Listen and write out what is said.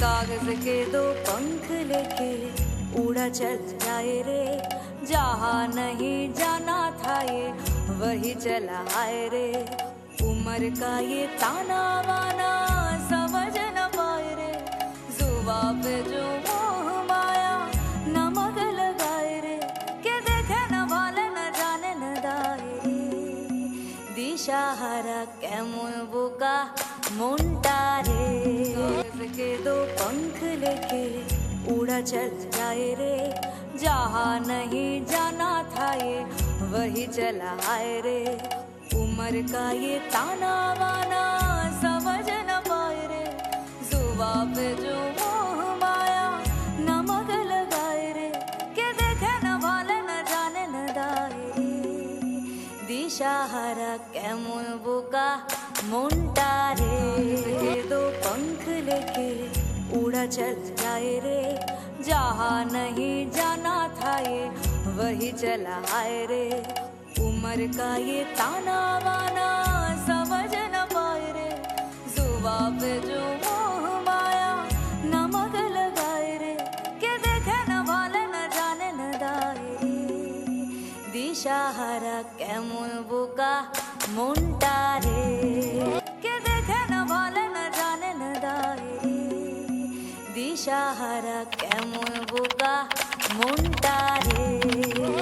कागज के दो पंख लेके उड़ा चल जाए रे, जहाँ नहीं जाना था ये वही चला आए रे। उम्र का ये ताना वाना समझ न पाए रे, जुबा पे जो मोह माया नमक लगाए रे, के देखे न भाले न जाने न दाए रे। दिशाहारा কেমন বোকা মনটা রে, के दो पंख लेके उड़ा चल जाए रे, जहाँ नहीं जाना था ये वही चला आए रे। उम्र का ये ताना वाना समझ न पाए रे, जुबा पे जो मोह माया नमक लगाए रे, के देखे न भाले न जाने न दाए रे। दिशाहारा কেমন বোকা মনটা রে, के दो पंख लेके उड़ा चल जाए रे, जहाँ नहीं जाना था ये वही चला आए रे। उम्र का ये ताना वाना समझ न पाए रे, जुबा पे जो मोह माया नमक लगाए रे, के देखे न भाले न जाने न दाए रे। दिशाहारा কেমন বোকা মনটা রে, के देखे न भाले न जाने न दाए রে। দিশাহারা কেমন বোকা মনটা